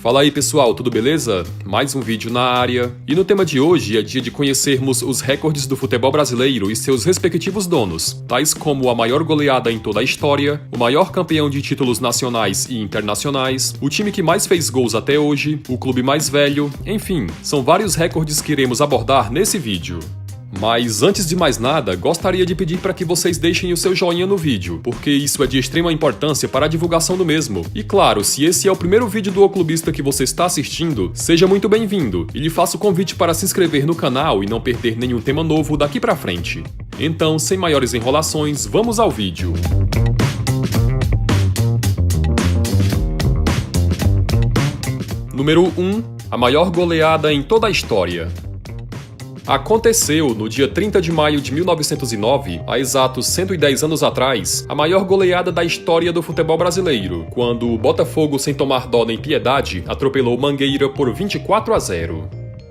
Fala aí pessoal, tudo beleza? Mais um vídeo na área. E no tema de hoje é dia de conhecermos os recordes do futebol brasileiro e seus respectivos donos, tais como a maior goleada em toda a história, o maior campeão de títulos nacionais e internacionais, o time que mais fez gols até hoje, o clube mais velho, enfim, são vários recordes que iremos abordar nesse vídeo. Mas antes de mais nada, gostaria de pedir para que vocês deixem o seu joinha no vídeo, porque isso é de extrema importância para a divulgação do mesmo. E claro, se esse é o primeiro vídeo do O Clubista que você está assistindo, seja muito bem-vindo, e lhe faço o convite para se inscrever no canal e não perder nenhum tema novo daqui pra frente. Então, sem maiores enrolações, vamos ao vídeo. Número 1. A maior goleada em toda a história. Aconteceu no dia 30 de maio de 1909, há exatos 110 anos atrás, a maior goleada da história do futebol brasileiro, quando o Botafogo, sem tomar dó nem piedade, atropelou Mangueira por 24-0.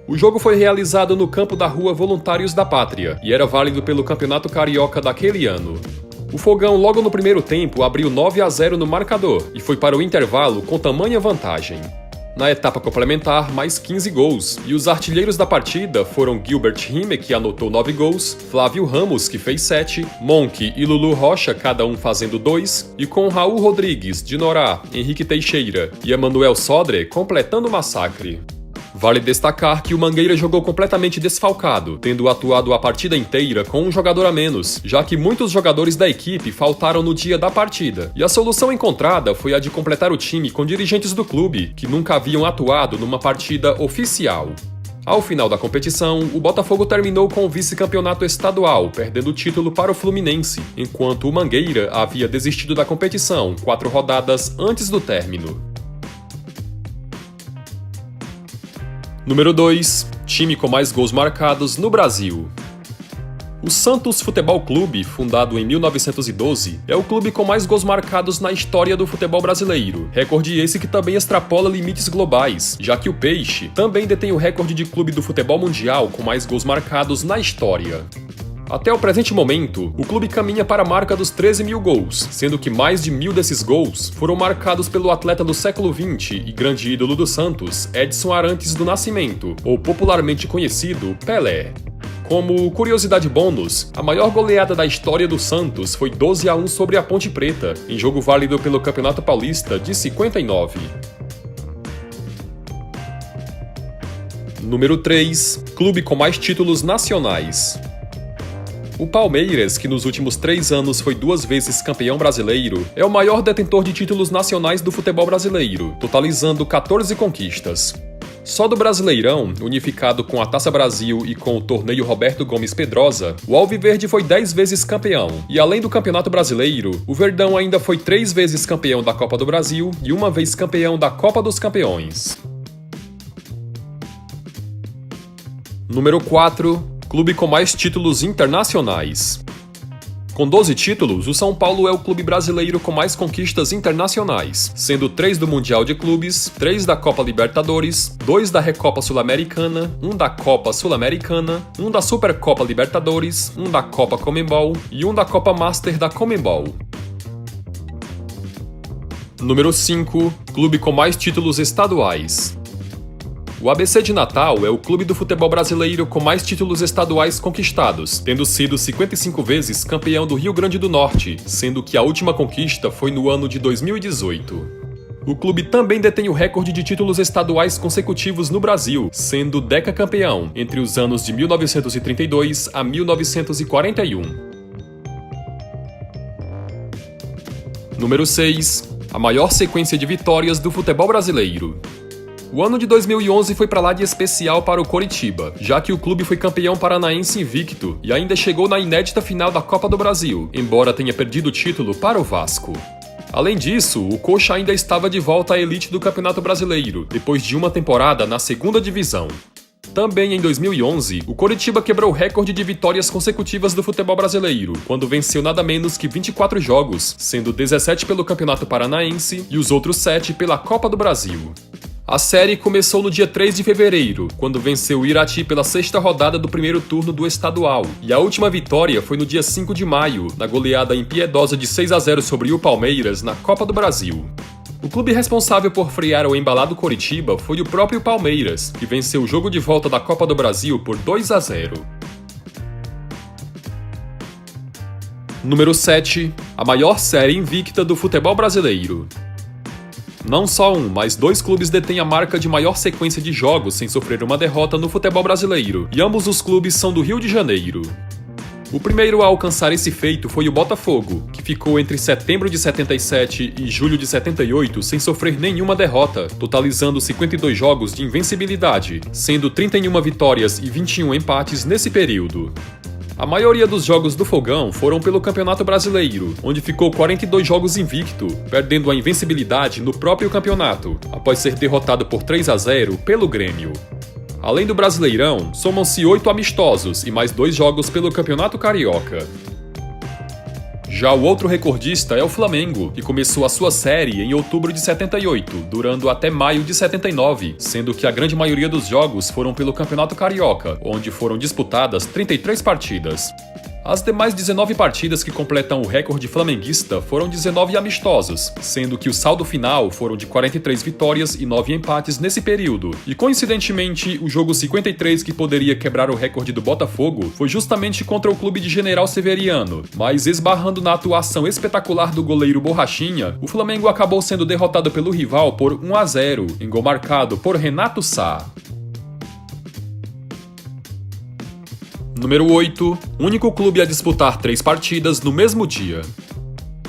O jogo foi realizado no campo da Rua Voluntários da Pátria e era válido pelo Campeonato Carioca daquele ano. O Fogão, logo no primeiro tempo, abriu 9-0 no marcador e foi para o intervalo com tamanha vantagem. Na etapa complementar, mais 15 gols, e os artilheiros da partida foram Gilbert Rimer, que anotou 9 gols, Flávio Ramos, que fez 7, Monk e Lulu Rocha, cada um fazendo 2, e com Raul Rodrigues, Dinorá, Henrique Teixeira e Emanuel Sodré completando o massacre. Vale destacar que o Mangueira jogou completamente desfalcado, tendo atuado a partida inteira com um jogador a menos, já que muitos jogadores da equipe faltaram no dia da partida, e a solução encontrada foi a de completar o time com dirigentes do clube, que nunca haviam atuado numa partida oficial. Ao final da competição, o Botafogo terminou com o vice-campeonato estadual, perdendo o título para o Fluminense, enquanto o Mangueira havia desistido da competição 4 rodadas antes do término. Número 2. Time com mais gols marcados no Brasil. O Santos Futebol Clube, fundado em 1912, é o clube com mais gols marcados na história do futebol brasileiro, recorde esse que também extrapola limites globais, já que o Peixe também detém o recorde de clube do futebol mundial com mais gols marcados na história. Até o presente momento, o clube caminha para a marca dos 13 mil gols, sendo que mais de 1.000 desses gols foram marcados pelo atleta do século XX e grande ídolo do Santos, Edson Arantes do Nascimento, ou popularmente conhecido Pelé. Como curiosidade bônus, a maior goleada da história do Santos foi 12-1 sobre a Ponte Preta, em jogo válido pelo Campeonato Paulista de 59. Número 3. Clube com mais títulos nacionais. O Palmeiras, que nos últimos 3 anos foi 2 vezes campeão brasileiro, é o maior detentor de títulos nacionais do futebol brasileiro, totalizando 14 conquistas. Só do Brasileirão, unificado com a Taça Brasil e com o torneio Roberto Gomes Pedrosa, o Alviverde foi 10 vezes campeão, e além do Campeonato Brasileiro, o Verdão ainda foi 3 vezes campeão da Copa do Brasil e 1 vez campeão da Copa dos Campeões. Número 4. Clube com mais títulos internacionais. Com 12 títulos, o São Paulo é o clube brasileiro com mais conquistas internacionais, sendo 3 do Mundial de Clubes, 3 da Copa Libertadores, 2 da Recopa Sul-Americana, 1 da Copa Sul-Americana, 1 da Supercopa Libertadores, 1 da Copa Conmebol e 1 da Copa Master da Conmebol. Número 5. Clube com mais títulos estaduais. O ABC de Natal é o clube do futebol brasileiro com mais títulos estaduais conquistados, tendo sido 55 vezes campeão do Rio Grande do Norte, sendo que a última conquista foi no ano de 2018. O clube também detém o recorde de títulos estaduais consecutivos no Brasil, sendo decacampeão entre os anos de 1932 a 1941. Número 6. A maior sequência de vitórias do futebol brasileiro. O ano de 2011 foi pra lá de especial para o Coritiba, já que o clube foi campeão paranaense invicto e ainda chegou na inédita final da Copa do Brasil, embora tenha perdido o título para o Vasco. Além disso, o Coxa ainda estava de volta à elite do Campeonato Brasileiro, depois de uma temporada na segunda divisão. Também em 2011, o Coritiba quebrou o recorde de vitórias consecutivas do futebol brasileiro, quando venceu nada menos que 24 jogos, sendo 17 pelo Campeonato Paranaense e os outros 7 pela Copa do Brasil. A série começou no dia 3 de fevereiro, quando venceu o Irati pela 6ª rodada do primeiro turno do estadual, e a última vitória foi no dia 5 de maio, na goleada impiedosa de 6-0 sobre o Palmeiras na Copa do Brasil. O clube responsável por frear o embalado Coritiba foi o próprio Palmeiras, que venceu o jogo de volta da Copa do Brasil por 2-0. Número 7. A maior série invicta do futebol brasileiro. Não só um, mas 2 clubes detêm a marca de maior sequência de jogos sem sofrer uma derrota no futebol brasileiro, e ambos os clubes são do Rio de Janeiro. O primeiro a alcançar esse feito foi o Botafogo, que ficou entre setembro de 77 e julho de 78 sem sofrer nenhuma derrota, totalizando 52 jogos de invencibilidade, sendo 31 vitórias e 21 empates nesse período. A maioria dos jogos do Fogão foram pelo Campeonato Brasileiro, onde ficou 42 jogos invicto, perdendo a invencibilidade no próprio campeonato, após ser derrotado por 3-0 pelo Grêmio. Além do Brasileirão, somam-se 8 amistosos e mais 2 jogos pelo Campeonato Carioca. Já o outro recordista é o Flamengo, que começou a sua série em outubro de 78, durando até maio de 79, sendo que a grande maioria dos jogos foram pelo Campeonato Carioca, onde foram disputadas 33 partidas. As demais 19 partidas que completam o recorde flamenguista foram 19 amistosos, sendo que o saldo final foram de 43 vitórias e 9 empates nesse período. E coincidentemente, o jogo 53 que poderia quebrar o recorde do Botafogo foi justamente contra o clube de General Severiano, mas esbarrando na atuação espetacular do goleiro Borrachinha, o Flamengo acabou sendo derrotado pelo rival por 1-0, em gol marcado por Renato Sá. Número 8. Único clube a disputar 3 partidas no mesmo dia.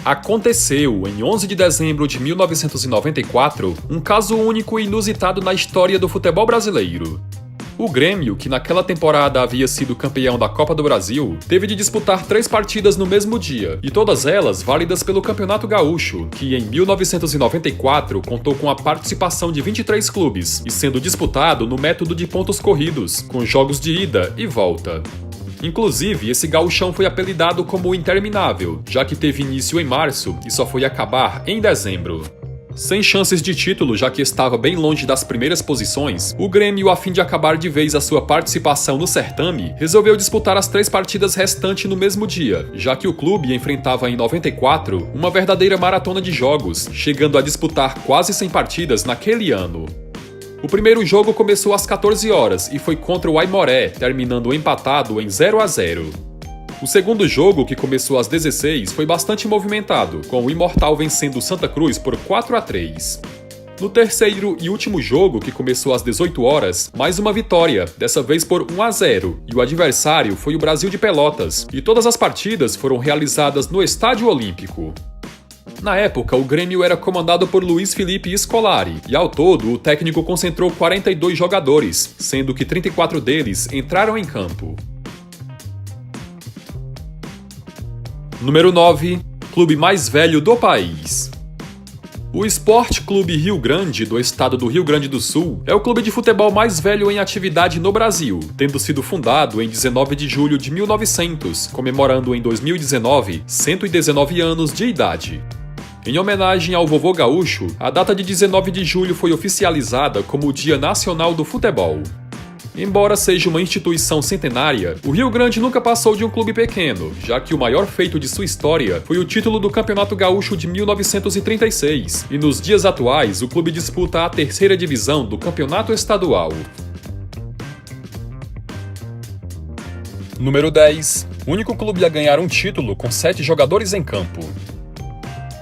Aconteceu, em 11 de dezembro de 1994, um caso único e inusitado na história do futebol brasileiro. O Grêmio, que naquela temporada havia sido campeão da Copa do Brasil, teve de disputar 3 partidas no mesmo dia, e todas elas válidas pelo Campeonato Gaúcho, que em 1994 contou com a participação de 23 clubes, e sendo disputado no método de pontos corridos, com jogos de ida e volta. Inclusive, esse gauchão foi apelidado como o Interminável, já que teve início em março e só foi acabar em dezembro. Sem chances de título, já que estava bem longe das primeiras posições, o Grêmio, a fim de acabar de vez a sua participação no certame, resolveu disputar as 3 partidas restantes no mesmo dia, já que o clube enfrentava em 94 uma verdadeira maratona de jogos, chegando a disputar quase 100 partidas naquele ano. O primeiro jogo começou às 14 horas e foi contra o Aimoré, terminando empatado em 0-0. O segundo jogo, que começou às 16, foi bastante movimentado, com o Imortal vencendo o Santa Cruz por 4-3. No terceiro e último jogo, que começou às 18 horas, mais uma vitória, dessa vez por 1-0, e o adversário foi o Brasil de Pelotas, e todas as partidas foram realizadas no Estádio Olímpico. Na época, o Grêmio era comandado por Luiz Felipe Scolari, e ao todo o técnico concentrou 42 jogadores, sendo que 34 deles entraram em campo. Número 9. Clube mais velho do país. O Sport Clube Rio Grande, do estado do Rio Grande do Sul, é o clube de futebol mais velho em atividade no Brasil, tendo sido fundado em 19 de julho de 1900, comemorando em 2019 119 anos de idade. Em homenagem ao vovô gaúcho, a data de 19 de julho foi oficializada como o Dia Nacional do Futebol. Embora seja uma instituição centenária, o Rio Grande nunca passou de um clube pequeno, já que o maior feito de sua história foi o título do Campeonato Gaúcho de 1936, e nos dias atuais o clube disputa a 3ª divisão do Campeonato Estadual. Número 10. Único clube a ganhar um título com 7 jogadores em campo.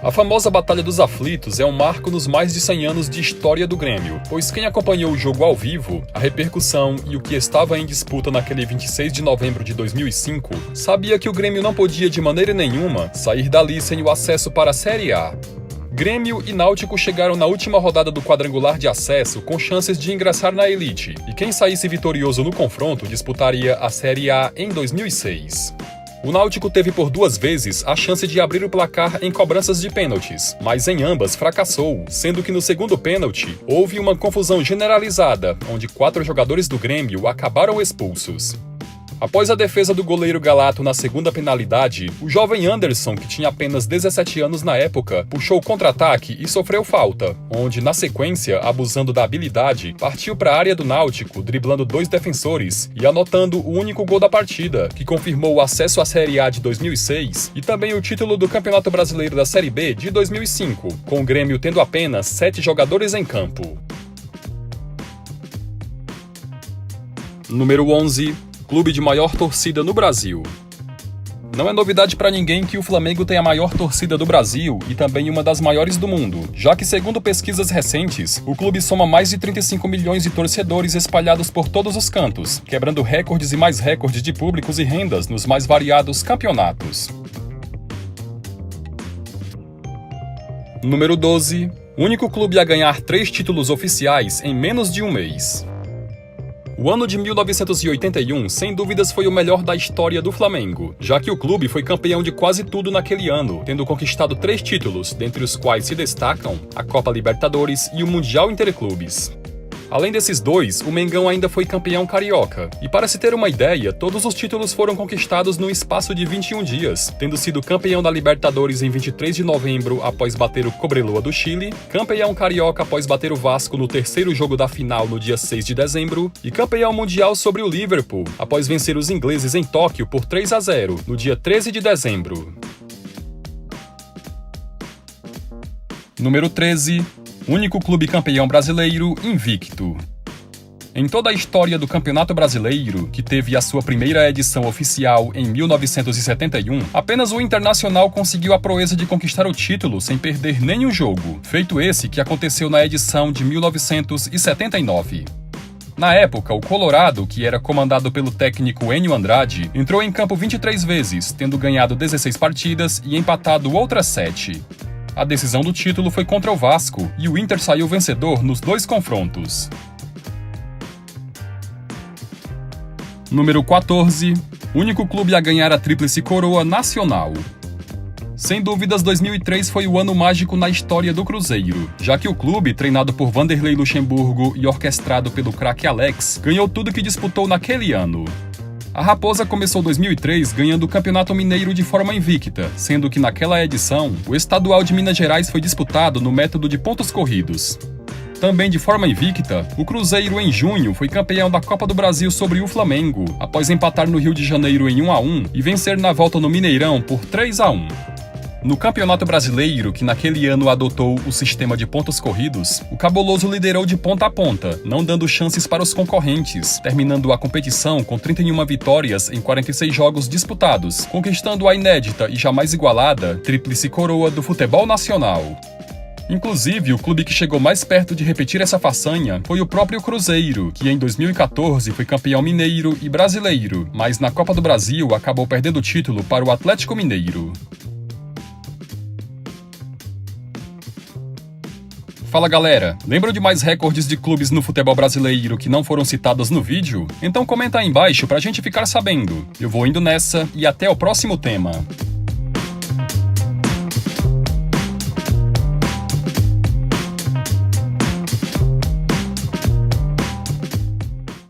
A famosa Batalha dos Aflitos é um marco nos mais de 100 anos de história do Grêmio, pois quem acompanhou o jogo ao vivo, a repercussão e o que estava em disputa naquele 26 de novembro de 2005, sabia que o Grêmio não podia de maneira nenhuma sair dali sem o acesso para a Série A. Grêmio e Náutico chegaram na última rodada do quadrangular de acesso com chances de ingressar na elite, e quem saísse vitorioso no confronto disputaria a Série A em 2006. O Náutico teve por 2 vezes a chance de abrir o placar em cobranças de pênaltis, mas em ambas fracassou, sendo que no segundo pênalti houve uma confusão generalizada, onde 4 jogadores do Grêmio acabaram expulsos. Após a defesa do goleiro Galato na segunda penalidade, o jovem Anderson, que tinha apenas 17 anos na época, puxou o contra-ataque e sofreu falta, onde, na sequência, abusando da habilidade, partiu para a área do Náutico, driblando 2 defensores e anotando o único gol da partida, que confirmou o acesso à Série A de 2006 e também o título do Campeonato Brasileiro da Série B de 2005, com o Grêmio tendo apenas 7 jogadores em campo. Número 11. Clube de maior torcida no Brasil. Não é novidade para ninguém que o Flamengo tem a maior torcida do Brasil e também uma das maiores do mundo, já que, segundo pesquisas recentes, o clube soma mais de 35 milhões de torcedores espalhados por todos os cantos, quebrando recordes e mais recordes de públicos e rendas nos mais variados campeonatos. Número 12. Único clube a ganhar 3 títulos oficiais em menos de um mês. O ano de 1981, sem dúvidas, foi o melhor da história do Flamengo, já que o clube foi campeão de quase tudo naquele ano, tendo conquistado 3 títulos, dentre os quais se destacam a Copa Libertadores e o Mundial Interclubes. Além desses 2, o Mengão ainda foi campeão carioca. E para se ter uma ideia, todos os títulos foram conquistados no espaço de 21 dias, tendo sido campeão da Libertadores em 23 de novembro após bater o Cobreloa do Chile, campeão carioca após bater o Vasco no terceiro jogo da final no dia 6 de dezembro, e campeão mundial sobre o Liverpool, após vencer os ingleses em Tóquio por 3-0, no dia 13 de dezembro. Número 13. Único clube campeão brasileiro invicto. Em toda a história do Campeonato Brasileiro, que teve a sua primeira edição oficial em 1971, apenas o Internacional conseguiu a proeza de conquistar o título sem perder nenhum jogo, feito esse que aconteceu na edição de 1979. Na época, o Colorado, que era comandado pelo técnico Enio Andrade, entrou em campo 23 vezes, tendo ganhado 16 partidas e empatado outras 7. A decisão do título foi contra o Vasco e o Inter saiu vencedor nos 2 confrontos. Número 14. Único clube a ganhar a tríplice coroa nacional. Sem dúvidas, 2003 foi o ano mágico na história do Cruzeiro, já que o clube, treinado por Vanderlei Luxemburgo e orquestrado pelo craque Alex, ganhou tudo que disputou naquele ano. A Raposa começou 2003 ganhando o Campeonato Mineiro de forma invicta, sendo que naquela edição, o Estadual de Minas Gerais foi disputado no método de pontos corridos. Também de forma invicta, o Cruzeiro em junho foi campeão da Copa do Brasil sobre o Flamengo, após empatar no Rio de Janeiro em 1-1 e vencer na volta no Mineirão por 3-1. No Campeonato Brasileiro, que naquele ano adotou o sistema de pontos corridos, o Cabuloso liderou de ponta a ponta, não dando chances para os concorrentes, terminando a competição com 31 vitórias em 46 jogos disputados, conquistando a inédita e jamais igualada tríplice coroa do futebol nacional. Inclusive, o clube que chegou mais perto de repetir essa façanha foi o próprio Cruzeiro, que em 2014 foi campeão mineiro e brasileiro, mas na Copa do Brasil acabou perdendo o título para o Atlético Mineiro. Fala galera, lembram de mais recordes de clubes no futebol brasileiro que não foram citados no vídeo? Então comenta aí embaixo pra gente ficar sabendo. Eu vou indo nessa e até o próximo tema.